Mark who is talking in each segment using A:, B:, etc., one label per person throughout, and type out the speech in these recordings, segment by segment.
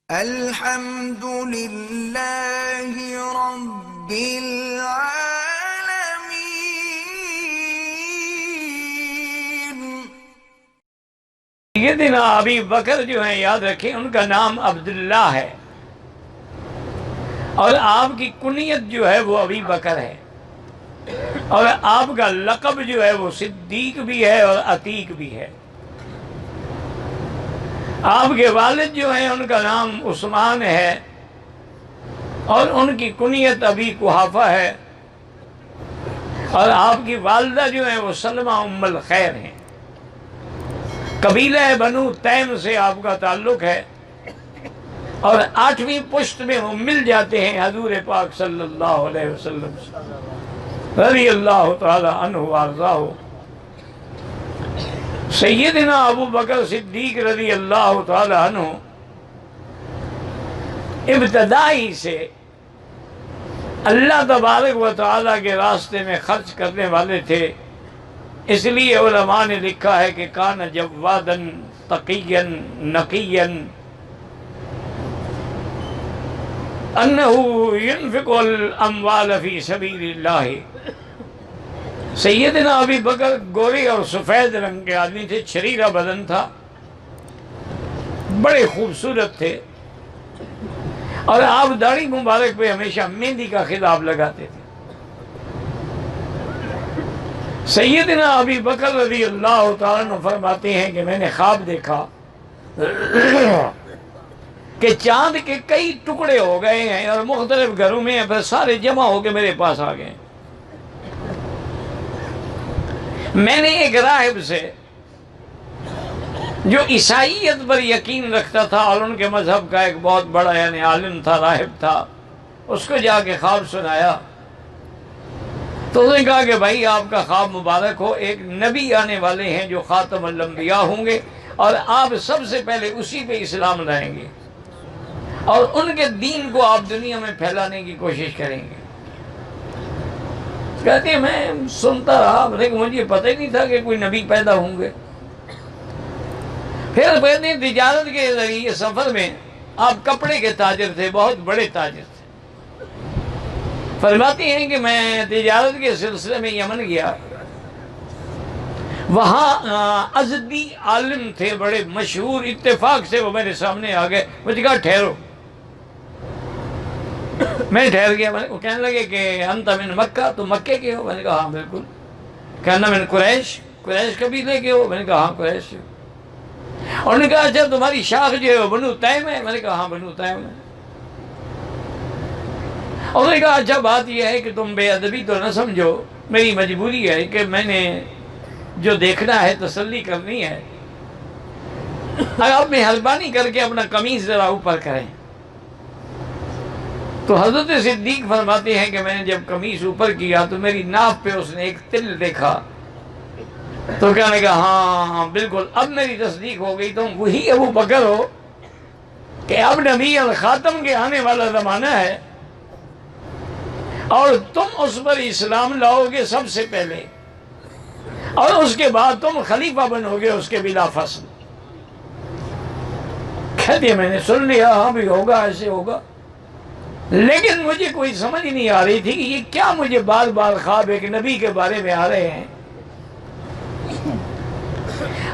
A: الحمد لله رب العالمين۔
B: سیدنا ابی بکر جو ہیں، یاد رکھیں ان کا نام عبداللہ ہے، اور آپ کی کنیت جو ہے وہ ابی بکر ہے، اور آپ کا لقب جو ہے وہ صدیق بھی ہے اور عتیق بھی ہے۔ آپ کے والد جو ہیں ان کا نام عثمان ہے، اور ان کی کنیت ابی قحافہ ہے، اور آپ کی والدہ جو ہیں وہ سلمہ ام الخیر ہیں۔ قبیلہ بنو تیم سے آپ کا تعلق ہے، اور 8ویں پشت میں وہ مل جاتے ہیں حضور پاک صلی اللہ علیہ وسلم سے، رضی اللہ تعالی عنہ وارضاہ۔ سیدنا ابو بکر صدیق رضی اللہ تعالی عنہ ابتدائی سے اللہ تبارک و تعالیٰ کے راستے میں خرچ کرنے والے تھے، اس لیے علماء نے لکھا ہے کہ کان جوادن تقیا نقیا انہ ينفق الاموال فی سبیل اللہ۔ سیدنا ابی بکر گورے اور سفید رنگ کے آدمی تھے، شریرہ بدن تھا، بڑے خوبصورت تھے، اور آپ داڑھی مبارک پہ ہمیشہ مہندی کا خطاب لگاتے تھے۔ سیدنا ابی بکر رضی اللہ تعالیٰ عنہ فرماتے ہیں کہ میں نے خواب دیکھا کہ چاند کے کئی ٹکڑے ہو گئے ہیں اور مختلف گھروں میں پھر سارے جمع ہو کے میرے پاس آ گئے۔ میں نے ایک راہب سے جو عیسائیت پر یقین رکھتا تھا اور ان کے مذہب کا ایک بہت بڑا یعنی عالم تھا، راہب تھا، اس کو جا کے خواب سنایا، تو اس نے کہا کہ بھائی آپ کا خواب مبارک ہو، ایک نبی آنے والے ہیں جو خاتم الانبیاء ہوں گے، اور آپ سب سے پہلے اسی پہ اسلام لائیں گے اور ان کے دین کو آپ دنیا میں پھیلانے کی کوشش کریں گے۔ کہتے ہیں میں سنتا رہا، لیکن مجھے پتہ ہی نہیں تھا کہ کوئی نبی پیدا ہوں گے۔ پھر کہتے ہیں تجارت کے ذریعے سفر میں آپ کپڑے کے تاجر تھے، بہت بڑے تاجر تھے۔ فرماتے ہیں کہ میں تجارت کے سلسلے میں یمن گیا، وہاں ازدی عالم تھے بڑے مشہور، اتفاق سے وہ میرے سامنے آ گئے، مجھے کہا ٹھہرو۔ میں ٹھہر گیا، وہ کہنے لگے کہ انت من مکہ، تو مکے کے ہو؟ میں نے کہا ہاں بالکل۔ کہنا من قریش، قریش قبیلے کے ہو؟ میں نے کہا ہاں قریش سے۔ اور نے کہا اچھا تمہاری شاخ جو ہے وہ بنو تیم ہے؟ میں نے کہا ہاں بنو تیم ہے۔ اور نے کہا اچھا بات یہ ہے کہ تم بے ادبی تو نہ سمجھو، میری مجبوری ہے کہ میں نے جو دیکھنا ہے تسلی کرنی ہے، آپ مہربانی کر کے اپنا قمیص ذرا اوپر کریں۔ تو حضرت صدیق فرماتے ہیں کہ میں نے جب قمیص اوپر کیا تو میری ناف پہ اس نے ایک تل دیکھا، تو کہنے کا ہاں بالکل اب میری تصدیق ہو گئی، تم وہی ابو بکر ہو کہ اب نبی الخاتم کے آنے والا زمانہ ہے اور تم اس پر اسلام لاؤ گے سب سے پہلے، اور اس کے بعد تم خلیفہ بنو گے اس کے بلا فصل۔ کہتے ہیں میں نے سن لیا، ہاں بھی ہوگا، ایسے ہوگا، لیکن مجھے کوئی سمجھ نہیں آ رہی تھی کہ یہ کیا مجھے بار بار خواب ایک نبی کے بارے میں آ رہے ہیں۔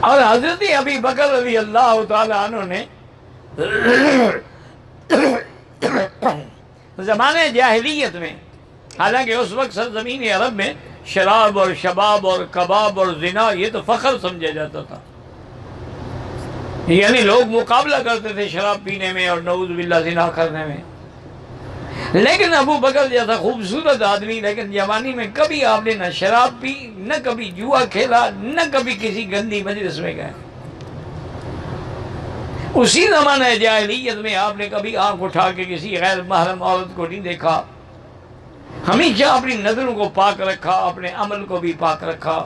B: اور حضرت ابی بکر رضی اللہ تعالی عنہ نے زمانہ جاہلیت میں، حالانکہ اس وقت سرزمین عرب میں شراب اور شباب اور کباب اور زنا یہ تو فخر سمجھا جاتا تھا، یعنی لوگ مقابلہ کرتے تھے شراب پینے میں اور نعوذ باللہ زنا کرنے میں۔ لیکن ابو بکر جیسا خوبصورت آدمی، لیکن جوانی میں کبھی آپ نے نہ شراب پی، نہ کبھی جوا کھیلا، نہ کبھی کسی گندی مجلس میں گئے۔ اسی زمانہ جاہلیت میں آپ نے کبھی آنکھ اٹھا کے کسی غیر محرم عورت کو نہیں دیکھا، ہمیشہ اپنی نظروں کو پاک رکھا، اپنے عمل کو بھی پاک رکھا۔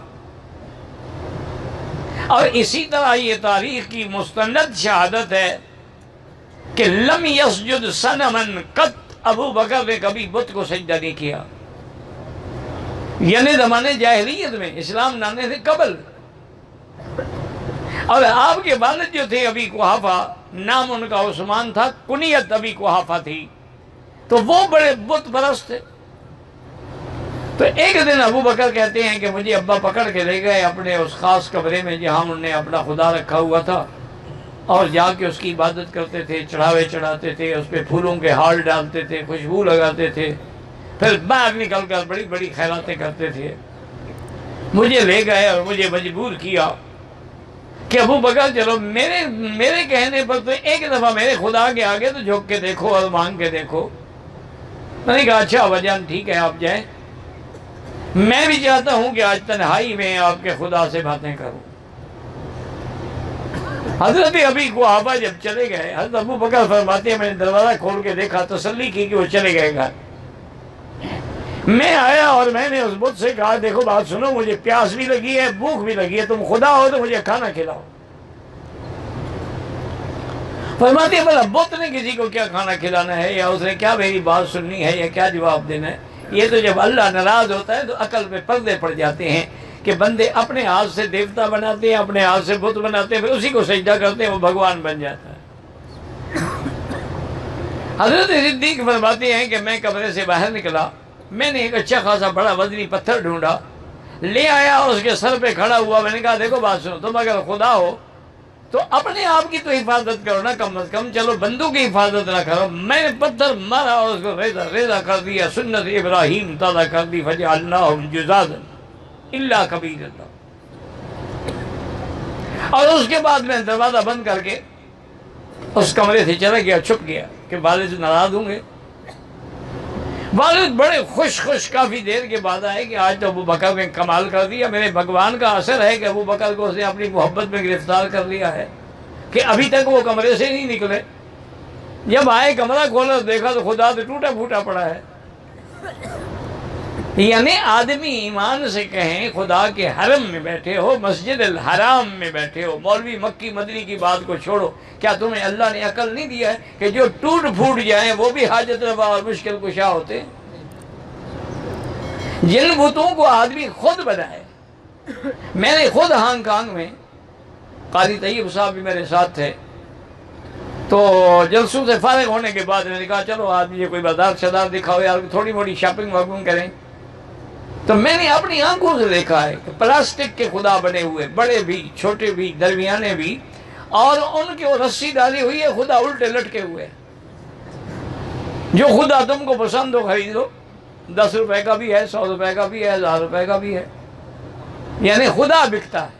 B: اور اسی طرح یہ تاریخ کی مستند شہادت ہے کہ لم یسجد صنما قط، ابو بکر نے کبھی بت کو سجدہ نہیں کیا، یعنی زمانے جاہلیت میں، اسلام لانے سے قبل۔ اور آپ کے والد جو تھے ابی قحافہ، نام ان کا عثمان تھا، کنیت ابی قحافہ تھی، تو وہ بڑے بت پرست تھے۔ تو ایک دن ابو بکر کہتے ہیں کہ مجھے ابا پکڑ کے لے گئے اپنے اس خاص کمرے میں جہاں انہوں نے اپنا خدا رکھا ہوا تھا، اور جا کے اس کی عبادت کرتے تھے، چڑھاوے چڑھاتے تھے، اس پہ پھولوں کے ہار ڈالتے تھے، خوشبو لگاتے تھے، پھر باہر نکل کر بڑی بڑی خیراتیں کرتے تھے۔ مجھے لے گئے اور مجھے مجبور کیا کہ ابو بکر چلو میرے کہنے پر تو ایک دفعہ میرے خدا کے آگے تو جھک کے دیکھو اور مانگ کے دیکھو۔ میں نے کہا اچھا ابا جان ٹھیک ہے آپ جائیں، میں بھی چاہتا ہوں کہ آج تنہائی میں آپ کے خدا سے باتیں کروں۔ حضرت ابی قحافہ جب چلے گئے، حضرت ابو بکر فرماتے ہیں میں نے دروازہ کھول کے دیکھا، تسلی کی کہ وہ چلے گئے گھر۔ میں آیا اور میں نے اس بت سے کہا دیکھو بات سنو، مجھے پیاس بھی لگی ہے، بھوک بھی لگی ہے، تم خدا ہو تو مجھے کھانا کھلاؤ۔ فرماتے ہیں بھلا بت نے کسی کو کیا کھانا کھلانا ہے، یا اس نے کیا میری بات سننی ہے، یا کیا جواب دینا ہے؟ یہ تو جب اللہ ناراض ہوتا ہے تو عقل پہ پردے پڑ جاتے ہیں کہ بندے اپنے ہاتھ سے دیوتا بناتے ہیں، اپنے ہاتھ سے بت بناتے ہیں، پھر اسی کو سجدہ کرتے ہیں، وہ بھگوان بن جاتا ہے۔ حضرت صدیق فرماتے ہیں کہ میں کمرے سے باہر نکلا، میں نے ایک اچھا خاصا بڑا وزنی پتھر ڈھونڈا، لے آیا، اس کے سر پہ کھڑا ہوا، میں نے کہا دیکھو بات سنو، تم اگر خدا ہو تو اپنے آپ کی تو حفاظت کرو نا، کم از کم چلو بندوں کی حفاظت نہ کرو۔ میں نے پتھر مارا اور اس کو ریزہ کر دیا، سنت ابراہیم تازہ کر دی، فجعلناہم جذاذا الا کبیرا۔ اور اس کے بعد میں دروازہ بند کر کے اس کمرے سے چلا گیا، چھپ گیا کہ والد ناراض ہوں گے۔ والد بڑے خوش کافی دیر کے بعد آئے کہ آج تو ابو بکر نے کمال کر دیا، میرے بھگوان کا اثر ہے کہ ابو بکر کو اس نے اپنی محبت میں گرفتار کر لیا ہے کہ ابھی تک وہ کمرے سے نہیں نکلے۔ جب آئے کمرہ کھولا دیکھا تو خدا تو ٹوٹا پھوٹا پڑا ہے۔ یعنی آدمی ایمان سے کہیں خدا کے حرم میں بیٹھے ہو، مسجد الحرام میں بیٹھے ہو، مولوی مکی مدنی کی بات کو چھوڑو، کیا تمہیں اللہ نے عقل نہیں دیا ہے کہ جو ٹوٹ پھوٹ جائیں وہ بھی حاجت روا اور مشکل کشا ہوتے ہیں؟ جن بتوں کو آدمی خود بنائے۔ میں نے خود ہانگ کانگ میں، قاضی طیب صاحب بھی میرے ساتھ تھے، تو جلسوں سے فارغ ہونے کے بعد میں نے کہا چلو آج مجھے کوئی بازار شدار دکھاؤ یار، تھوڑی موٹی شاپنگ واپنگ کریں۔ تو میں نے اپنی آنکھوں سے دیکھا ہے کہ پلاسٹک کے خدا بنے ہوئے، بڑے بھی چھوٹے بھی درمیانے بھی، اور ان کی وہ رسی ڈالی ہوئی ہے، خدا الٹے لٹکے ہوئے۔ جو خدا تم کو پسند ہو خرید لو، 10 روپے کا بھی ہے، 100 روپے کا بھی ہے، 1000 روپے کا بھی ہے۔ یعنی خدا بکتا ہے،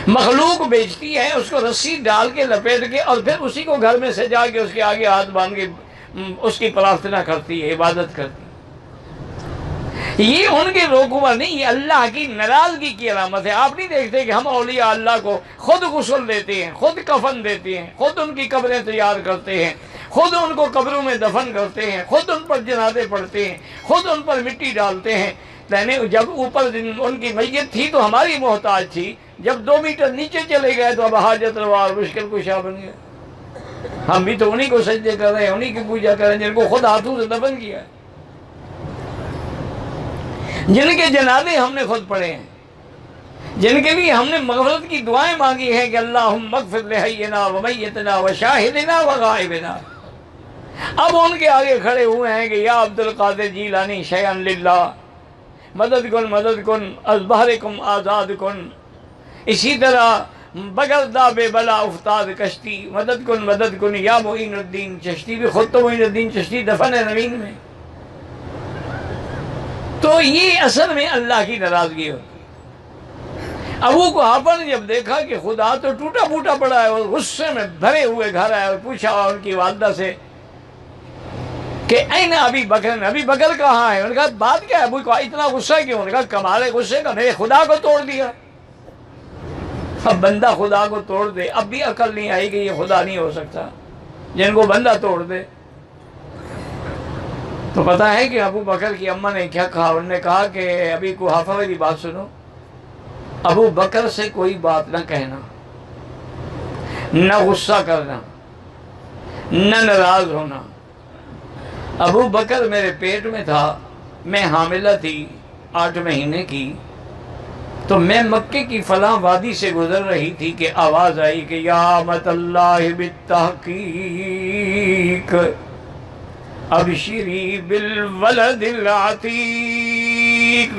B: مخلوق بیچتی ہے، اس کو رسی ڈال کے لپیٹ کے، اور پھر اسی کو گھر میں سجا کے اس کے آگے ہاتھ باندھ کے اس کی پرارتھنا کرتی ہے، عبادت کرتی ہے۔ یہ ان کے روکوا نہیں، یہ اللہ کی ناراضگی کی علامت ہے۔ آپ نہیں دیکھتے کہ ہم اولیاء اللہ کو خود غسل دیتے ہیں، خود کفن دیتے ہیں، خود ان کی قبریں تیار کرتے ہیں، خود ان کو قبروں میں دفن کرتے ہیں، خود ان پر جنازے پڑھتے ہیں، خود ان پر مٹی ڈالتے ہیں۔ یعنی جب اوپر ان کی میت تھی تو ہماری محتاج تھی، جب 2 میٹر نیچے چلے گئے تو اب حاجت روا اور مشکل کشا بن گئے۔ ہم بھی تو انہی کو سجدے کر رہے ہیں، انہی کی پوجا کر رہے ہیں جن کو خود ہاتھوں سے دفن کیا ہے، جن کے جنازے ہم نے خود پڑھے ہیں، جن کے لیے ہم نے مغفرت کی دعائیں مانگی ہیں کہ اللہم اغفر لحینا ومیتنا وشاہدنا وغائبنا۔ اب ان کے آگے کھڑے ہوئے ہیں کہ یا عبد القادر جیلانی شیئا للہ، مدد کن از بحرکم آزاد کن۔ اسی طرح بگردہ بے بلا افتاد کشتی، مدد کن یا معین الدین چشتی، بھی خود تو معین الدین چشتی دفن ہے نوین میں۔ تو یہ اصل میں اللہ کی ناراضگی ہوتی ہے۔ ابو قحافہ نے جب دیکھا کہ خدا تو ٹوٹا پھوٹا پڑا ہے، اور غصے میں بھرے ہوئے گھر آئے اور پوچھا ان کی والدہ سے کہ این ابی بکر، ابی بکر کہاں ہے؟ انہوں نے کہا بات کیا ہے ابو کو اتنا غصہ کیوں؟ انہوں نے کہا کمال ہے غصے کا، میرے خدا کو توڑ دیا۔ اب بندہ خدا کو توڑ دے، اب بھی عقل نہیں آئی کہ یہ خدا نہیں ہو سکتا جن کو بندہ توڑ دے۔ تو پتہ ہے کہ ابو بکر کی اماں نے کیا کہا؟ انہوں نے کہا کہ ابی قحافہ میری بات سنو، ابو بکر سے کوئی بات نہ کہنا، نہ غصہ کرنا، نہ ناراض ہونا۔ ابو بکر میرے پیٹ میں تھا، میں حاملہ تھی 8 مہینے کی، تو میں مکے کی فلاں وادی سے گزر رہی تھی کہ آواز آئی کہ یا امۃ اللہ بالتحقیق ابشری بالولد العتیق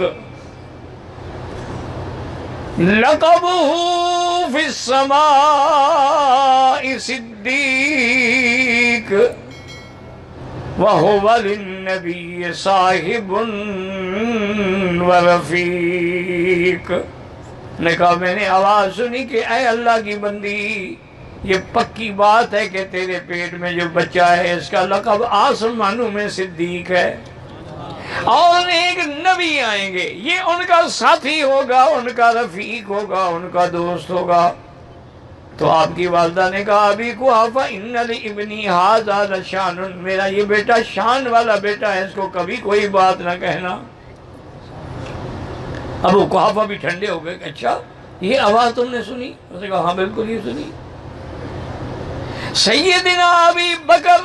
B: لقبه فی السماء صدیق وَهُوَ لِلنَّبِيِّ صَاحِبٌ وَرَفِيقٌ۔ نے کہا میں نے آواز سنی کہ اے اللہ کی بندی، یہ پکی بات ہے کہ تیرے پیٹ میں جو بچہ ہے اس کا لقب آسمانوں میں صدیق ہے، اور ایک نبی آئیں گے، یہ ان کا ساتھی ہوگا، ان کا رفیق ہوگا، ان کا دوست ہوگا۔ تو آپ کی والدہ نے کہا ابی قحافہ ان لابنی ھذا لشان، میرا یہ بیٹا شان والا بیٹا ہے، اس کو کبھی کوئی بات نہ کہنا۔ ابو قحافہ بھی ٹھنڈے ہو گئے کہ اچھا یہ آواز تم نے سنی؟ اس نے کہا ہاں بالکل یہ سنی۔ سیدنا ابی بکر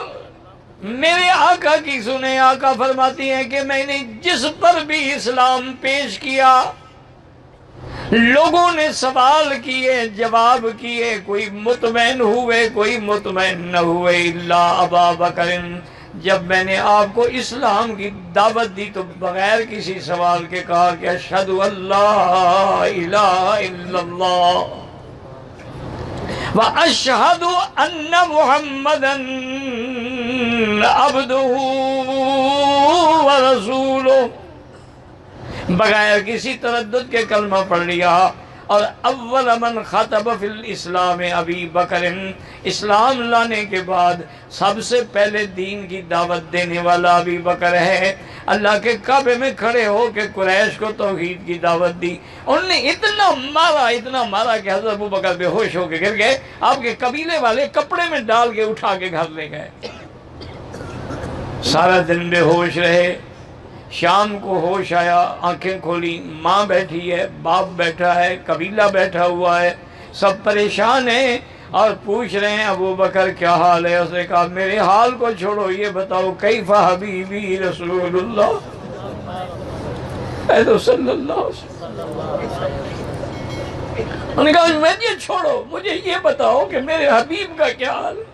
B: میرے آقا کی سنیں، آقا فرماتی ہیں کہ میں نے جس پر بھی اسلام پیش کیا لوگوں نے سوال کیے، جواب کیے، کوئی مطمئن ہوئے، کوئی مطمئن نہ ہوئے، الا ابا بکر، جب میں نے آپ کو اسلام کی دعوت دی تو بغیر کسی سوال کے کہا کہ اشہد ان لا الہ الا اللہ واشہد ان محمدا عبدہ ورسولہ، بغیر کسی تردد کے کلمہ پڑھ لیا۔ اور اول من خطب فی الاسلام ابی بکر، اسلام لانے کے بعد سب سے پہلے دین کی دعوت دینے والا ابی بکر ہے۔ اللہ کے کعبے میں کھڑے ہو کے قریش کو توحید کی دعوت دی۔ انہوں نے اتنا مارا کہ حضرت ابو بکر بے ہوش ہو کے گر گئے، آپ کے قبیلے والے کپڑے میں ڈال کے اٹھا کے گھر لے گئے۔ سارا دن بے ہوش رہے، شام کو ہوش آیا، آنکھیں کھولی، ماں بیٹھی ہے، باپ بیٹھا ہے، قبیلہ بیٹھا ہوا ہے، سب پریشان ہیں اور پوچھ رہے ہیں ابو بکر کیا حال ہے؟ اس نے کہا میرے حال کو چھوڑو، یہ بتاؤ کیف حبیبی رسول اللہ صلی اللہ علیہ وسلم۔ انہوں نے کہا مجھے چھوڑو، مجھے یہ بتاؤ کہ میرے حبیب کا کیا حال ہے؟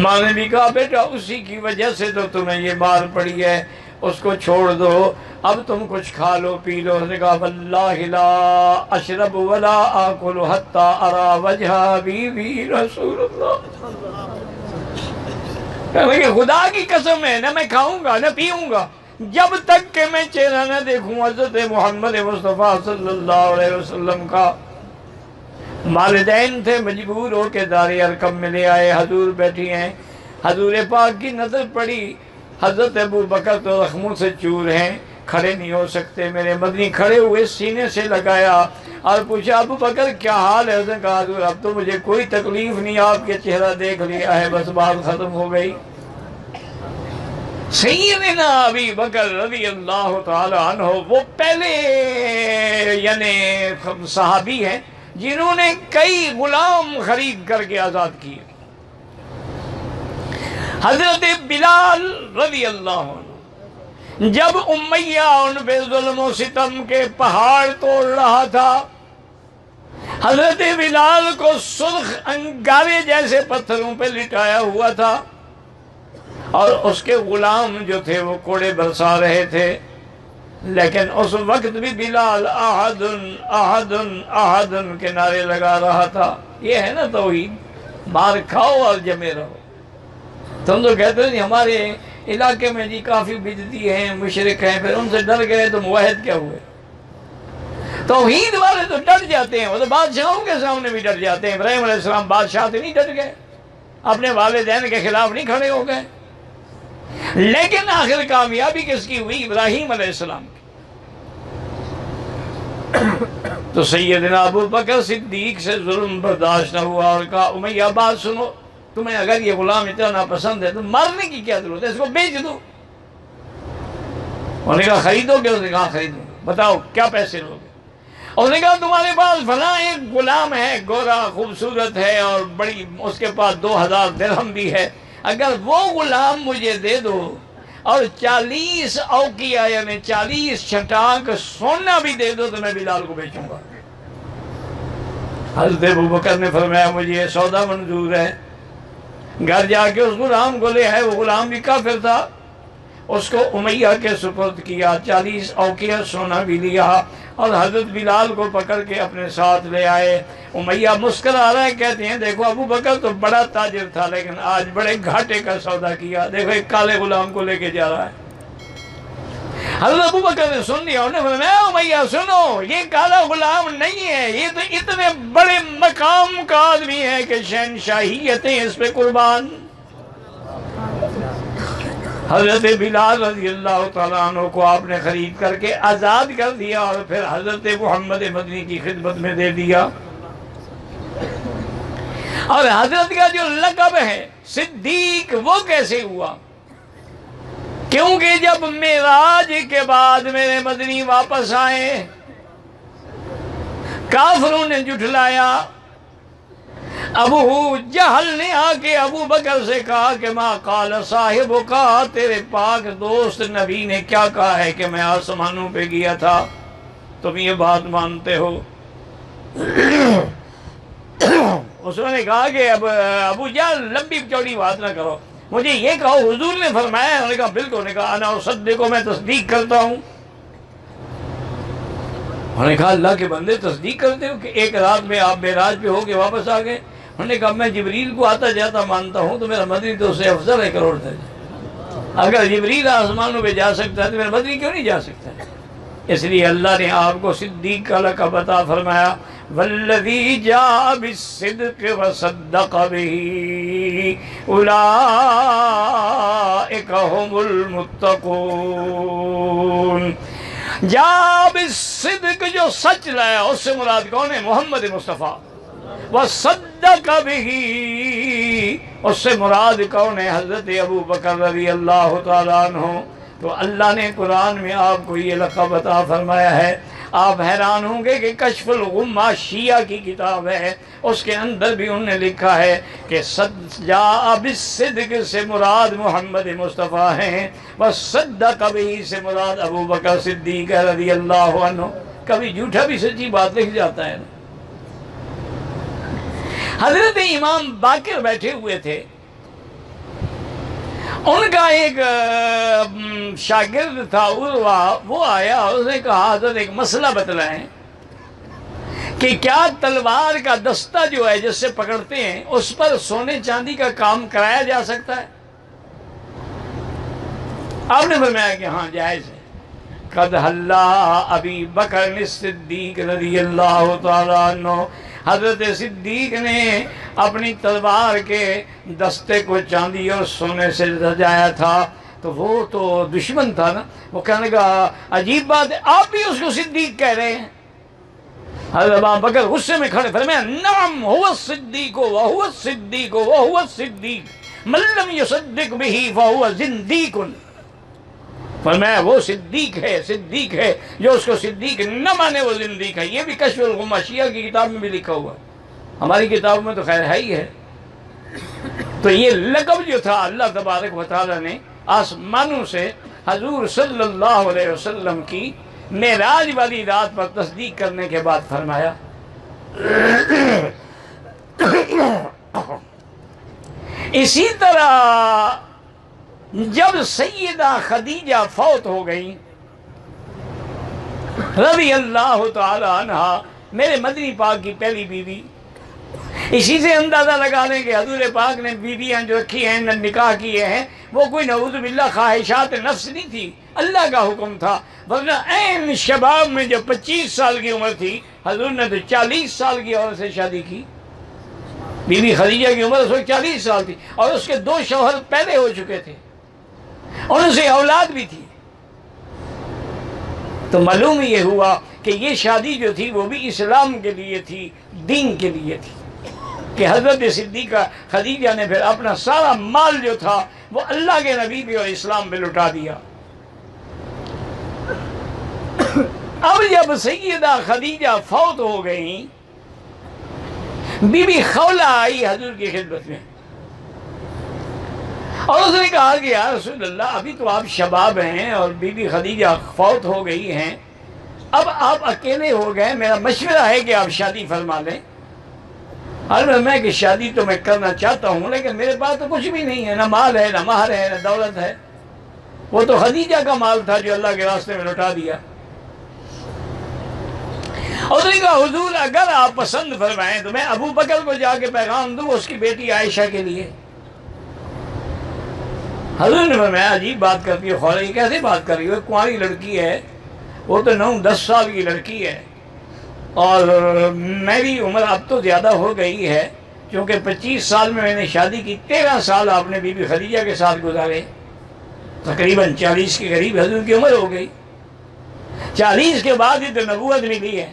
B: ماں نے بھی کہا بیٹا اسی کی وجہ سے تو تمہیں یہ مار پڑی ہے، اس کو چھوڑ دو، اب تم کچھ کھا لو پی لو۔ اس نے کہا واللہ لا اشرب ولا آکل حتی ارا وجہ حبیبی رسول اللہ، کہنے کہ خدا کی قسم ہے نہ میں کھاؤں گا نہ پیوں گا جب تک کہ میں چہرہ نہ دیکھوں حضرت محمد مصطفیٰ صلی اللہ علیہ وسلم کا۔ والدین تھے، مجبور ہو کے دار ارقم میں لے آئے، حضور بیٹھی ہیں، حضور پاک کی نظر پڑی، حضرت ابو بکر تو زخموں سے چور ہیں، کھڑے نہیں ہو سکتے، میرے مدنی کھڑے ہوئے سینے سے لگایا اور پوچھا ابو بکر کیا حال ہے؟ اس نے کہا حضور اب تو مجھے کوئی تکلیف نہیں، آپ کے چہرہ دیکھ لیا ہے، بس بات ختم ہو گئی۔ سیدنا ابی بکر رضی اللہ تعالی عنہ وہ پہلے یعنی صحابی ہیں جنہوں نے کئی غلام خرید کر کے آزاد کیے۔ حضرت بلال رضی اللہ عنہ جب امیہ ان پہ ظلم و ستم کے پہاڑ توڑ رہا تھا، حضرت بلال کو سرخ انگارے جیسے پتھروں پہ لٹایا ہوا تھا، اور اس کے غلام جو تھے وہ کوڑے برسا رہے تھے، لیکن اس وقت بھی بلال احد احد احد کے نعرے لگا رہا تھا۔ یہ ہے نا توحید، مار کھاؤ اور جمے رہو۔ تم تو کہتے ہو ہمارے علاقے میں جی کافی بدعتی ہیں، مشرک ہیں، پھر ان سے ڈر گئے تو موحد کیا ہوئے؟ توحید والے تو ڈر جاتے ہیں، وہ تو بادشاہوں کے سامنے بھی ڈر جاتے ہیں۔ ابراہیم علیہ السلام بادشاہ سے نہیں ڈر گئے، اپنے والدین کے خلاف نہیں کھڑے ہو گئے، لیکن آخر کامیابی کس کی ہوئی؟ ابراہیم علیہ السلام کی۔ تو سیدنا ابو بکر صدیق سے ظلم برداشت نہ ہوا اور کہا امیہ بات سنو، تمہیں اگر یہ غلام اتنا ناپسند ہے تو مارنے کی کیا ضرورت ہے، اس کو بیچ دو۔ انہوں نے کہا خریدو گے؟ اس نے کہا خریدو، بتاؤ کیا پیسے لو گے؟ اس نے کہا تمہارے پاس فلاں ایک غلام ہے، گورا خوبصورت ہے اور بڑی، اس کے پاس 2000 درہم بھی ہے، اگر وہ غلام مجھے دے دو اور 40 اوقیہ یعنی 40 چھٹانک سونا بھی دے دو تو میں بلال کو بیچوں گا۔ حضرت ابوبکر نے فرمایا مجھے یہ سودا منظور ہے۔ گھر جا کے اس غلام کو لے آئے، وہ غلام بھی کافر تھا، اس کو امیہ کے سپرد کیا، 40 اوقیہ سونا بھی لیا اور حضرت بلال کو پکڑ کے اپنے ساتھ لے آئے۔ امیہ مسکرا رہا ہے، کہتے ہیں دیکھو ابوبکر تو بڑا تاجر تھا لیکن آج بڑے گھاٹے کا سودا کیا، دیکھو ایک کالے غلام کو لے کے جا رہا ہے۔ حضرت ابوبکر نے سن لیا، انہوں نے فرمایا امیہ سنو، یہ کالا غلام نہیں ہے، یہ تو اتنے بڑے مقام کا آدمی ہے کہ شہنشاہیتیں اس پہ قربان۔ حضرت بلال رضی اللہ تعالیٰ عنہ کو آپ نے خرید کر کے آزاد کر دیا اور پھر حضرت محمد مدنی کی خدمت میں دے دیا۔ اور حضرت کا جو لقب ہے صدیق وہ کیسے ہوا؟ کیونکہ جب معراج کے بعد میرے مدنی واپس آئے، کافروں نے جھٹلایا، ابو جہل نے آ کے ابو بکر سے کہا کہ ما قال صاحب کا، تیرے پاک دوست نبی نے کیا کہا ہے کہ میں آسمانوں پہ گیا تھا، تم یہ بات مانتے ہو؟ اس نے کہا کہ ابو جہل لمبی چوڑی بات نہ کرو، مجھے یہ کہو حضور نے فرمایا؟ انہوں نے کہا بالکل، نے کہا انا اصدق، میں تصدیق کرتا ہوں۔ انہوں نے کہا اللہ کے بندے تصدیق کرتے ہو کہ ایک رات میں آپ معراج پہ ہو کے واپس آ گئے؟ انہوں نے کہا میں جبریل کو آتا جاتا مانتا ہوں تو میرا مدنی تو اس سے افضل ہے کروڑ درجے۔ اگر جبریل آسمانوں پہ جا سکتا ہے تو میرا مدنی کیوں نہیں جا سکتا؟ اس لیے اللہ نے آپ کو صدیق کا لقب عطا فرمایا، والذی جاء بالصدق وصدق به اولئک هم المتقون۔ جاء بالصدق، جو سچ لایا، اس سے مراد کون ہے؟ محمد مصطفیٰ۔ وصدق به، اس سے مراد کون ہے؟ حضرت ابوبکر رضی اللہ تعالیٰ عنہ۔ تو اللہ نے قرآن میں آپ کو یہ لقب عطا فرمایا ہے۔ آپ حیران ہوں گے کہ کشف الغمہ شیعہ کی کتاب ہے، اس کے اندر بھی انہوں نے لکھا ہے کہ جاء بالصدق سے مراد محمد مصطفیٰ ہیں، وصدق به سے مراد ابوبکر صدیق رضی اللہ عنہ۔ کبھی جھوٹا بھی سچی بات لکھ جاتا ہے نا۔ حضرت امام باقر بیٹھے ہوئے تھے، ان کا ایک شاگرد تھا عروہ، وہ آیا، اس نے کہا حضرت ایک مسئلہ بتلائیں کہ کیا تلوار کا دستہ جو ہے جس سے پکڑتے ہیں اس پر سونے چاندی کا کام کرایا جا سکتا ہے؟ آپ نے فرمایا کہ ہاں جائز ہے۔ قد حلا ابی بکر الصدیق رضی اللہ تعالیٰ عنہ، حضرت صدیق نے اپنی تلوار کے دستے کو چاندی اور سونے سے سجایا تھا، تو وہ تو دشمن تھا نا، وہ کہنے کا عجیب بات ہے، آپ بھی اس کو صدیق کہہ رہے ہیں؟ حضرت ابو بکر غصے میں کھڑے، فرمایا نعم هو الصدیق وهو الصدیق وهو الصدیق من لم يصدق به فهو زندیق۔ فرمایا وہ صدیق ہے جو اس کو صدیق نہ مانے وہ زندیق ہے۔ یہ بھی کشف الغمہ شیعہ کی کتاب میں بھی لکھا ہوا ہے، ہماری کتاب میں تو خیر ہے ہی ہے۔ تو یہ لقب جو تھا اللہ تبارک و تعالیٰ نے آسمانوں سے حضور صلی اللہ علیہ وسلم کی معراج والی رات پر تصدیق کرنے کے بعد فرمایا۔ اسی طرح جب سیدہ خدیجہ فوت ہو گئی رضی اللہ تعالی عنہ، میرے مدنی پاک کی پہلی بیوی، اسی سے اندازہ لگا لیں کہ حضور پاک نے بیویاں جو رکھی ہیں، نکاح کیے ہیں، وہ کوئی نعوذ باللہ خواہشات نفس نہیں تھی، اللہ کا حکم تھا۔ ورنہ عین شباب میں جب 25 سال کی عمر تھی، حضور نے تو 40 سال کی عورت سے شادی کی۔ بی بی خدیجہ کی عمر اس وقت 40 سال تھی اور اس کے 2 شوہر پہلے ہو چکے تھے، ان سے اولاد بھی تھی۔ تو معلوم یہ ہوا کہ یہ شادی جو تھی وہ بھی اسلام کے لیے تھی، دین کے لیے تھی، کہ حضرت صدیقہ خدیجہ نے پھر اپنا سارا مال جو تھا وہ اللہ کے نبی پہ اور اسلام پہ لٹا دیا۔ اب جب سیدہ خدیجہ فوت ہو گئیں، بی بی خولہ آئی حضور کی خدمت میں اور اس نے کہا کہ یا رسول اللہ ابھی تو آپ شباب ہیں اور بی بی خدیجہ فوت ہو گئی ہیں، اب آپ اکیلے ہو گئے، میرا مشورہ ہے کہ آپ شادی فرما لیں۔ اور میں کہ شادی تو میں کرنا چاہتا ہوں لیکن میرے پاس تو کچھ بھی نہیں ہے، نہ مال ہے، نہ مہر ہے، نہ دولت ہے، وہ تو خدیجہ کا مال تھا جو اللہ کے راستے میں لوٹا دیا۔ اور اس نے کہا حضور اگر آپ پسند فرمائیں تو میں ابو بکر کو جا کے پیغام دوں اس کی بیٹی عائشہ کے لیے۔ حضور نے فرمایا عجیب بات کرتی ہے خولہ، یہ کیسے بات کر رہی ہے؟ کنواری لڑکی ہے، وہ تو 9-10 سال کی لڑکی ہے، اور میری عمر اب تو زیادہ ہو گئی ہے کیونکہ 25 سال میں نے شادی کی، 13 سال آپ نے بی بی خدیجہ کے ساتھ گزارے، تقریباً 40 کے قریب حضور کی عمر ہو گئی، 40 کے بعد ہی تو نبوت ملی ہے۔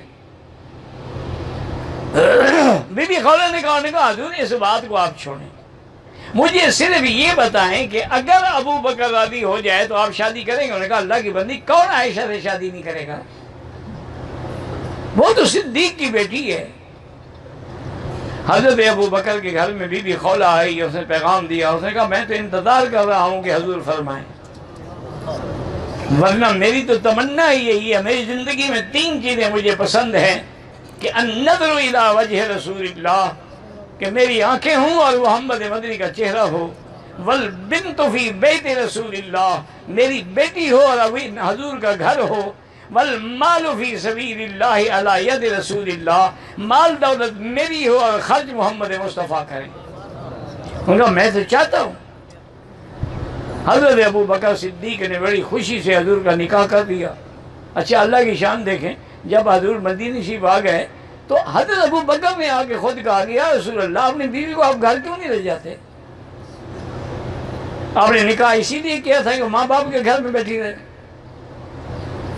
B: بی بی خولہ نے کہا حضور اس بات کو آپ چھوڑیں، مجھے صرف یہ بتائیں کہ اگر ابو بکر راضی ہو جائے تو آپ شادی کریں گے؟ انہوں نے کہا اللہ کی بندی کون عائشہ سے شادی نہیں کرے گا، وہ تو صدیق کی بیٹی ہے۔ حضرت ابو بکر کے گھر میں بی بی خولہ آئی، اس نے پیغام دیا، اس نے کہا میں تو انتظار کر رہا ہوں کہ حضور فرمائیں، ورنہ میری تو تمنا ہی یہی ہے، میری زندگی میں 3 چیزیں مجھے پسند ہیں کہ النظر الی وجہ رسول اللہ، کہ میری آنکھیں ہوں اور محمد مدنی کا چہرہ ہو، والبنت فی بیت رسول اللہ، میری بیٹی ہو اور حضور کا گھر ہو، والمال فی سبیل اللہ علی ید رسول اللہ، مال دولت میری ہو اور خرچ محمد مصطفیٰ کریں۔ انہوں نے کہا میں تو چاہتا ہوں۔ حضرت ابو بکر صدیق نے بڑی خوشی سے حضور کا نکاح کر دیا۔ اچھا اللہ کی شان دیکھیں، جب حضور مدینہ شریف آ گئے تو حضرت ابو بکر نے آ کے خود کہا کہ یا رسول اللہ اپنی بیوی کو آپ گھر کیوں نہیں لے جاتے؟ آپ نے نکاح اسی لیے کیا تھا کہ ماں باپ کے گھر میں بیٹھی رہے۔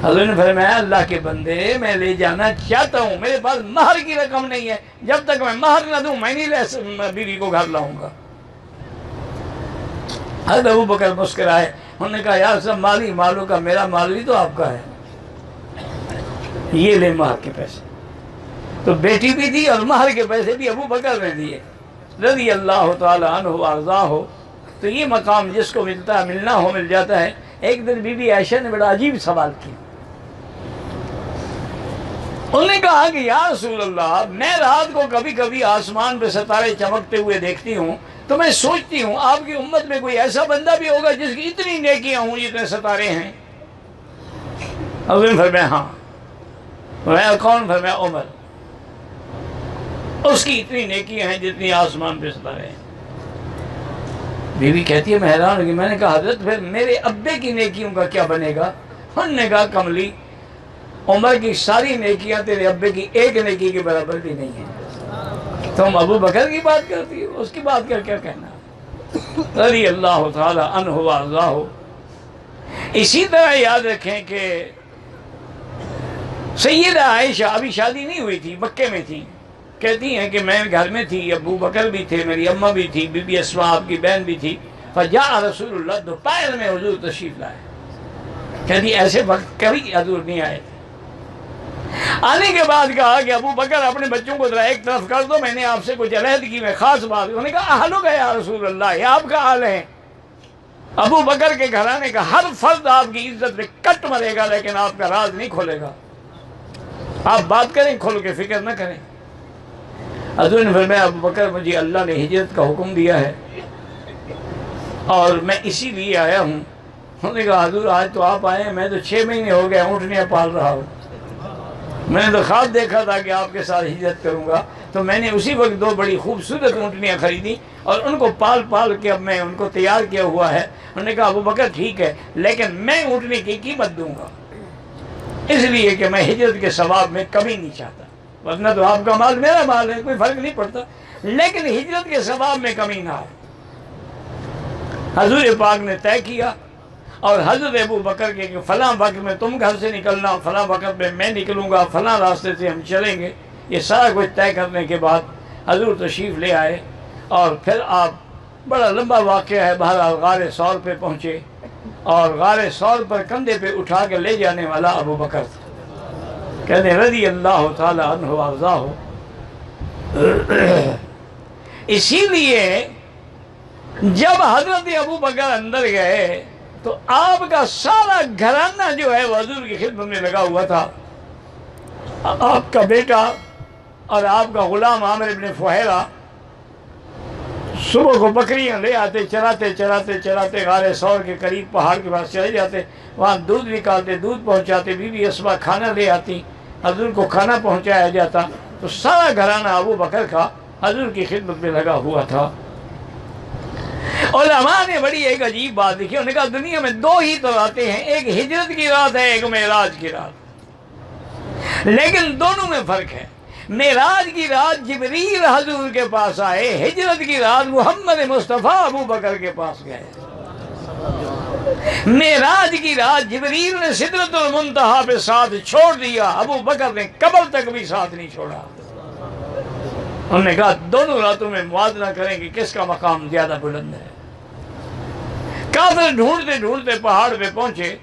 B: حضور نے فرمایا اللہ کے بندے میں لے جانا چاہتا ہوں، میرے پاس مہر کی رقم نہیں ہے، جب تک میں مہر نہ دوں میں نہیں بیوی کو گھر لاؤں گا۔ حضرت ابو بکر مسکرائے، انہوں نے کہا یار سب مالی مالوں کا، میرا مال بھی تو آپ کا ہے، یہ لے مہر کے پیسے۔ تو بیٹی بھی دی اور مہر کے پیسے بھی ابو بکر نے دیے رضی اللہ تعالی عنہ وارضاہ ہو۔ تو یہ مقام جس کو ملتا ہے، ملنا ہو مل جاتا ہے۔ ایک دن بی بی عائشہ نے بڑا عجیب سوال کیا، انہوں نے کہا کہ یا رسول اللہ میں رات کو کبھی کبھی آسمان پہ ستارے چمکتے ہوئے دیکھتی ہوں تو میں سوچتی ہوں آپ کی امت میں کوئی ایسا بندہ بھی ہوگا جس کی اتنی نیکیاں ہوں جتنے ستارے ہیں؟ حضور نے فرمایا ہاں۔ فرمایا کون؟ فرمایا عمر، اس کی اتنی نیکیاں ہیں جتنی آسمان پہ ستارے ہیں۔ بی بی کہتی ہے میں حیران ہوگی، میں نے کہا حضرت پھر میرے ابے کی نیکیوں کا کیا بنے گا؟ انہوں نے کہا کملی عمر کی ساری نیکیاں تیرے ابے کی ایک نیکی کے برابر بھی نہیں ہیں، تم ابو بکر کی بات کرتی ہو، اس کی بات کر کیا کہنا؟ رضی اللہ تعالی عنہ وارضاہ ہو۔ اسی طرح یاد رکھیں کہ سیدہ عائشہ ابھی شادی نہیں ہوئی تھی، مکے میں تھی، کہتی ہیں کہ میں گھر میں تھی، ابو بکر بھی تھے، میری اماں بھی تھی، بی بی اسماء آپ کی بہن بھی تھی، فجاء رسول اللہ، دوپہر میں حضور تشریف لائے۔ کہتی ایسے وقت کبھی حضور نہیں آئے تھے۔ آنے کے بعد کہا کہ ابو بکر اپنے بچوں کو ذرا ایک طرف کر دو، میں نے آپ سے کچھ علیحدگی میں خاص بات۔ انہوں نے کہا اہلو کا یا رسول اللہ، یہ آپ کا حال ہے۔ ابو بکر کے گھرانے کا ہر فرد آپ کی عزت میں کٹ مرے گا لیکن آپ کا راز نہیں کھولے گا، آپ بات کریں کھول کے، فکر نہ کریں۔ حضور نے فرمایا ابو بکر مجھے اللہ نے ہجرت کا حکم دیا ہے اور میں اسی لیے آیا ہوں۔ انہوں نے کہا حضور آج تو آپ آئے ہیں، میں تو 6 مہینے ہو گئے اونٹنیاں پال رہا ہوں، میں نے تو خواب دیکھا تھا کہ آپ کے ساتھ ہجرت کروں گا، تو میں نے اسی وقت 2 بڑی خوبصورت اونٹنیاں خریدی اور ان کو پال پال کے اب میں ان کو تیار کیا ہوا ہے۔ انہوں نے کہا ابو بکر ٹھیک ہے لیکن میں اونٹنی کی قیمت دوں گا، اس لیے کہ میں ہجرت کے ثواب میں کمی نہیں چاہتا، ورنہ تو آپ کا مال میرا مال ہے، کوئی فرق نہیں پڑتا، لیکن ہجرت کے ثواب میں کمی نہ آئے۔ حضور پاک نے طے کیا اور حضرت ابو بکر کے کہ فلاں وقت میں تم گھر سے نکلنا، فلاں وقت میں میں نکلوں گا، فلاں راستے سے ہم چلیں گے۔ یہ سارا کچھ طے کرنے کے بعد حضور تشریف لے آئے اور پھر آپ، بڑا لمبا واقعہ ہے، بہرحال غار ثور پہ پہنچے اور غار ثور پر کندھے پہ اٹھا کے لے جانے والا ابو بکر تھا، کہتے ہیں رضی اللہ تعالی عنہ وارضاہ۔ اسی لیے جب حضرت ابو بکر اندر گئے تو آپ کا سارا گھرانہ جو ہے وہ حضور کی خدمت میں لگا ہوا تھا. آپ کا بیٹا اور آپ کا غلام عامر ابن فہیرہ صبح کو بکریاں لے آتے، چراتے غار ثور کے قریب پہاڑ کے پاس چلے جاتے، وہاں دودھ نکالتے، دودھ پہنچاتے، بی بی اسما کھانا لے آتی، حضور کو کھانا پہنچایا جاتا. تو سارا گھرانہ ابو بکر کا حضور کی خدمت میں لگا ہوا تھا. علماء نے بڑی ایک عجیب بات لکھی، انہوں نے کہا دنیا میں دو ہی تو راتیں ہیں، ایک ہجرت کی رات ہے، ایک معراج کی رات، لیکن دونوں میں فرق ہے. معراج کی رات جبریل حضور کے پاس آئے، ہجرت کی رات محمد مصطفیٰ ابو بکر کے پاس گئے. معراج کی رات جبریل نے سدرۃ المنتہا پہ ساتھ چھوڑ دیا، ابو بکر نے قبر تک بھی ساتھ نہیں چھوڑا. انہوں نے کہا دونوں راتوں میں موازنہ کریں کہ کس کا مقام زیادہ بلند ہے. کافر ڈھونڈتے ڈھونڈتے پہاڑ پہ پہنچے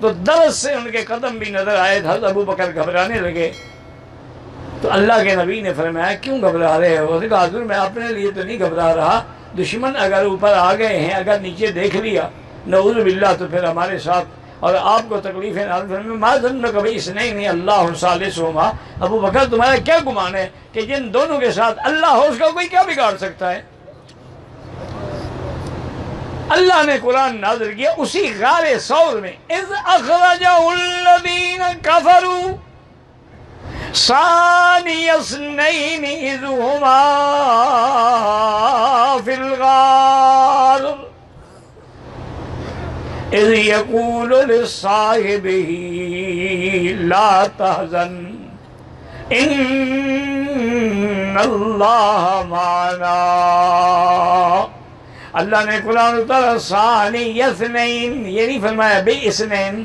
B: تو درس سے ان کے قدم بھی نظر آئے. حضرت ابو بکر گھبرانے لگے تو اللہ کے نبی نے فرمایا کیوں گھبرا رہے ہو؟ انہوں نے کہا حضور میں اپنے لیے تو نہیں گھبرا رہا، دشمن اگر اوپر آ گئے ہیں، اگر نیچے دیکھ لیا نعوذ باللہ تو پھر ہمارے ساتھ اور آپ کو تکلیفیں نہ فرمائے. ما ظنک باثنین اللہ ثالثہما، ابو بکر تمہارا کیا گمان ہے کہ جن دونوں کے ساتھ اللہ ہو، اس کا کوئی کیا بگاڑ سکتا ہے؟ اللہ نے قرآن نازل کیا اسی غار ثور میں، اذ اخرجہ الذین کفروا ثانی اثنین اذ ہما فی الغار اذ یقول لصاحبہ لا تحزن ان اللہ معنا. اللہ نے قرآن اتارا ثانی اثنین، یہ نہیں فرمایا بے اثنین،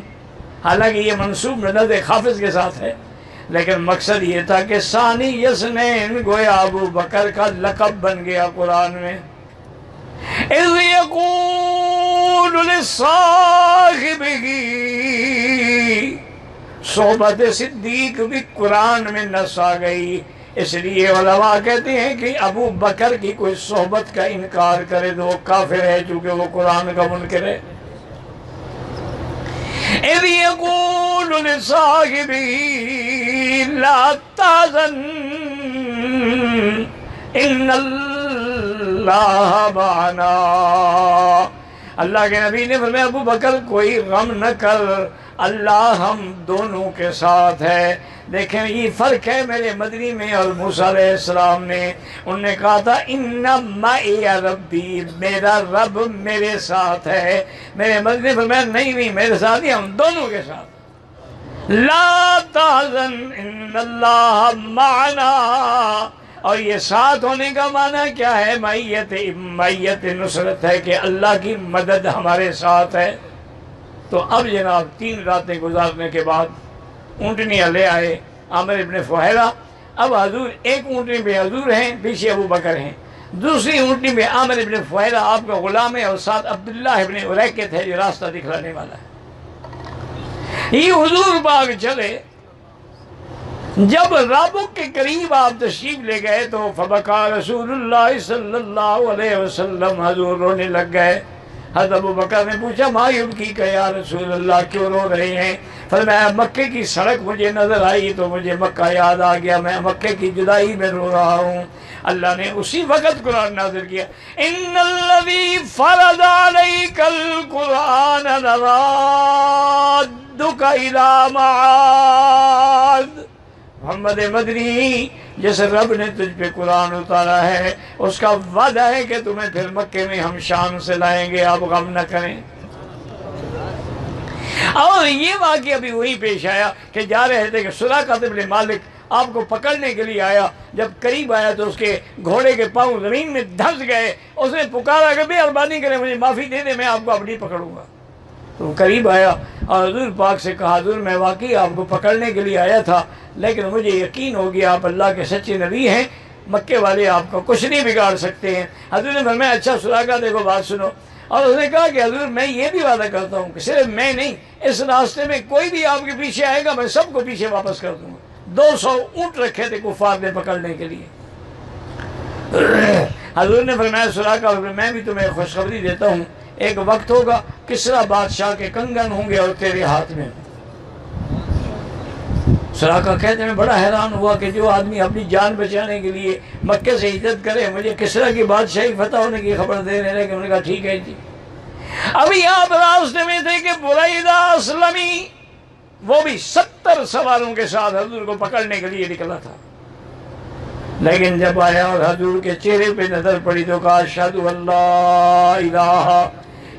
B: حالانکہ یہ منصوب مدد خافض کے ساتھ ہے، لیکن مقصد یہ تھا کہ ثانی اثنین گویا ابو بکر کا لقب بن گیا قرآن میں. اذ یقول لصاحبہ، صحبت صدیق بھی قرآن میں نص آ گئی. اس لیے علماء کہتے ہیں کہ ابو بکر کی کوئی صحبت کا انکار کرے تو وہ کافر ہے، چونکہ وہ قرآن کا منکر ہے. اذ یقول لصاحبہ لا تحزن ان اللہ معنا. اللہ کے نبی نے فرمایا ابو بکر کوئی غم نہ کر، اللہ ہم دونوں کے ساتھ ہے. دیکھیں یہ فرق ہے میرے مدنی میں اور موسیٰ علیہ السلام نے. انہوں نے کہا تھا ان معی ربی، میرا رب میرے ساتھ ہے. میرے مدنی نے فرمایا نہیں میرے ساتھ نہیں، ہم دونوں کے ساتھ. لا تحزن ان اللہ معنا، اور یہ ساتھ ہونے کا معنی کیا ہے؟ معیت نصرت ہے کہ اللہ کی مدد ہمارے ساتھ ہے. تو اب جناب 3 راتیں گزارنے کے بعد اونٹنیاں لے آئے عامر ابن فہیرہ. اب حضور ایک اونٹنی پہ حضور ہیں، پیچھے ابو بکر ہیں، دوسری اونٹنی پہ عامر ابن فہیرہ آپ کا غلام ہے، اور ساتھ عبداللہ ابن اریکت ہے جو راستہ دکھلانے والا ہے. یہ حضور باغ چلے، جب رابق کے قریب آپ تشریف لے گئے تو فبکا رسول اللہ صلی اللہ علیہ وسلم، حضور رونے لگ گئے. حضرت ابو بکر نے پوچھا ما یبکیک یا رسول اللہ، کیوں رو رہے ہیں؟ فرمایا مکے کی سڑک مجھے نظر آئی تو مجھے مکہ یاد آ گیا، میں مکے کی جدائی میں رو رہا ہوں. اللہ نے اسی وقت قرآن نازل کیا ان الذی فرض علیک القرآن لرادک الی معاد. محمد مدنی، جس رب نے تجھ پہ قرآن اتارا ہے اس کا وعدہ ہے کہ تمہیں پھر مکے میں ہم شان سے لائیں گے، آپ غم نہ کریں. اور یہ واقعہ بھی وہی پیش آیا کہ جا رہے تھے کہ سراقہ بن مالک آپ کو پکڑنے کے لیے آیا. جب قریب آیا تو اس کے گھوڑے کے پاؤں زمین میں دھنس گئے. اس نے پکارا کہ بے مہربانی کریں مجھے معافی دے دیں، میں آپ کو اب نہیں پکڑوں گا. تو قریب آیا اور حضور پاک سے کہا حضور میں واقعی آپ کو پکڑنے کے لیے آیا تھا، لیکن مجھے یقین ہو گیا آپ اللہ کے سچے نبی ہیں، مکے والے آپ کا کچھ نہیں بگاڑ سکتے ہیں. حضور نے فرمایا اچھا سراقہ دیکھو بات سنو. اور اس نے کہا کہ حضور میں یہ بھی وعدہ کرتا ہوں کہ صرف میں نہیں، اس راستے میں کوئی بھی آپ کے پیچھے آئے گا میں سب کو پیچھے واپس کر دوں گا. 200 اونٹ رکھے تھے کفار نے پکڑنے کے لیے. حضور نے فرمایا سراقہ میں بھی تمہیں خوشخبری دیتا ہوں، ایک وقت ہوگا کسرا بادشاہ کے کنگن ہوں گے اور تیرے ہاتھ میں۔ سراقہ کہتے ہیں میں بڑا حیران ہوا کہ جو آدمی اپنی جان بچانے کے لیے مکے سے ہجرت کرے، مجھے کسرا کی بادشاہی فتح ہونے کی خبر دے رہے ہیں کہ میں نے کہا ٹھیک ہے جی۔ ابھی آپ راستے میں تھے کہ بریدہ اسلمی وہ بھی 70 سواروں کے ساتھ حضور کو پکڑنے کے لیے نکلا تھا، لیکن جب آیا اور حضور کے چہرے پہ نظر پڑی تو کہا اشہد اللہ الہ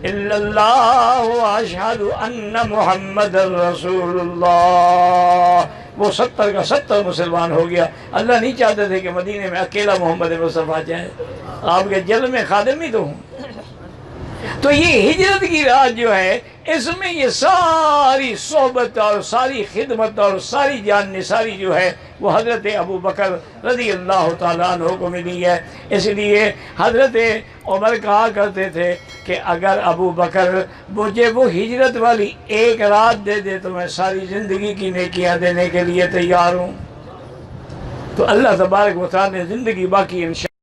B: الا اللہ واشہد ان محمد رسول اللہ۔ وہ 70 کا 70 مسلمان ہو گیا۔ اللہ نہیں چاہتے تھے کہ مدینے میں اکیلا محمد مصطفیٰ جائے، آپ کے جل میں خادم ہی تو ہوں۔ تو یہ ہجرت کی رات جو ہے، اس میں یہ ساری صحبت اور ساری خدمت اور ساری جان نثاری جو ہے وہ حضرت ابو بکر رضی اللہ تعالیٰ عنہ کو ملی ہے۔ اس لیے حضرت عمر کہا کرتے تھے کہ اگر ابو بکر مجھے وہ ہجرت والی ایک رات دے دے تو میں ساری زندگی کی نیکیاں دینے کے لیے تیار ہوں۔ تو اللہ تبارک و تعالیٰ نے زندگی باقی انشاءاللہ